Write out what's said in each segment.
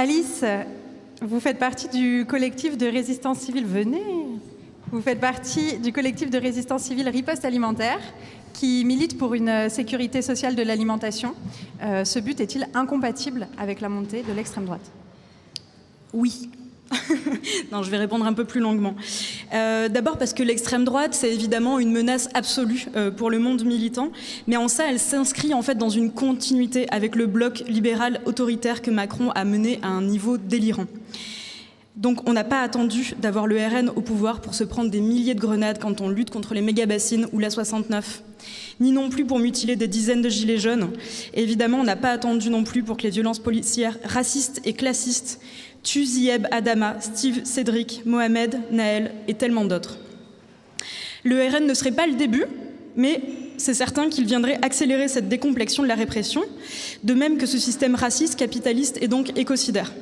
Alice, vous faites partie du collectif de résistance civile. Venez. Vous faites partie du collectif de résistance civile Riposte Alimentaire qui milite pour une sécurité sociale de l'alimentation. Ce but est-il incompatible avec la montée de l'extrême droite? Oui. Non, je vais répondre un peu plus longuement. D'abord parce que l'extrême droite, c'est évidemment une menace absolue pour le monde militant, mais en ça, elle s'inscrit en fait dans une continuité avec le bloc libéral autoritaire que Macron a mené à un niveau délirant. Donc on n'a pas attendu d'avoir le RN au pouvoir pour se prendre des milliers de grenades quand on lutte contre les méga-bassines ou la 69, ni non plus pour mutiler des dizaines de gilets jaunes. Et évidemment, on n'a pas attendu non plus pour que les violences policières racistes et classistes tuent Zieb, Adama, Steve, Cédric, Mohamed, Naël et tellement d'autres. Le RN ne serait pas le début, mais c'est certain qu'il viendrait accélérer cette décomplexion de la répression, de même que ce système raciste, capitaliste et donc écocidaire.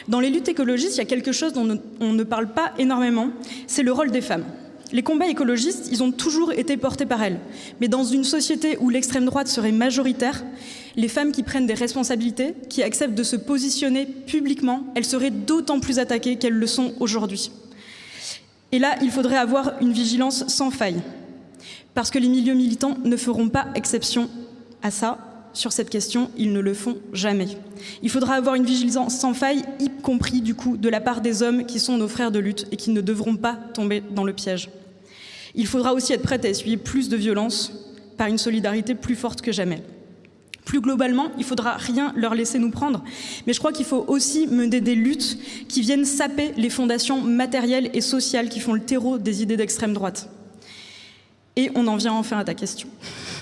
Dans les luttes écologistes, il y a quelque chose dont on ne parle pas énormément, c'est le rôle des femmes. Les combats écologistes, ils ont toujours été portés par elles. Mais dans une société où l'extrême droite serait majoritaire, les femmes qui prennent des responsabilités, qui acceptent de se positionner publiquement, elles seraient d'autant plus attaquées qu'elles le sont aujourd'hui. Et là, il faudrait avoir une vigilance sans faille, parce que les milieux militants ne feront pas exception à ça. Sur cette question, ils ne le font jamais. Il faudra avoir une vigilance sans faille, y compris du coup de la part des hommes qui sont nos frères de lutte et qui ne devront pas tomber dans le piège. Il faudra aussi être prête à essuyer plus de violence par une solidarité plus forte que jamais. Plus globalement, il ne faudra rien leur laisser nous prendre, mais je crois qu'il faut aussi mener des luttes qui viennent saper les fondations matérielles et sociales qui font le terreau des idées d'extrême droite. Et on en vient enfin à ta question.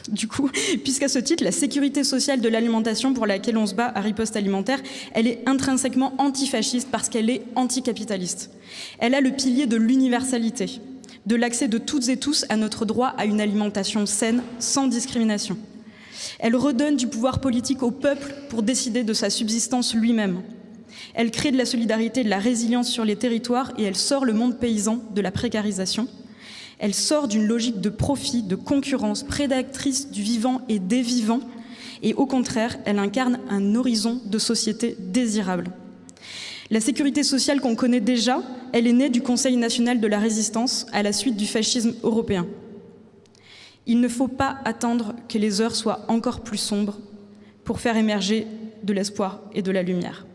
Du coup, puisqu'à ce titre, la sécurité sociale de l'alimentation pour laquelle on se bat à Riposte Alimentaire, elle est intrinsèquement antifasciste parce qu'elle est anticapitaliste. Elle a le pilier de l'universalité, de l'accès de toutes et tous à notre droit à une alimentation saine, sans discrimination. Elle redonne du pouvoir politique au peuple pour décider de sa subsistance lui-même. Elle crée de la solidarité et de la résilience sur les territoires et elle sort le monde paysan de la précarisation. Elle sort d'une logique de profit, de concurrence, prédatrice du vivant et des vivants, et au contraire, elle incarne un horizon de société désirable. La sécurité sociale qu'on connaît déjà, elle est née du Conseil national de la résistance à la suite du fascisme européen. Il ne faut pas attendre que les heures soient encore plus sombres pour faire émerger de l'espoir et de la lumière.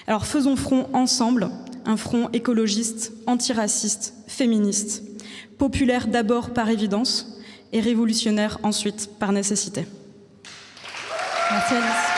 Alors faisons front ensemble, un front écologiste, antiraciste, féministe, populaire d'abord par évidence et révolutionnaire ensuite par nécessité. Merci Alice.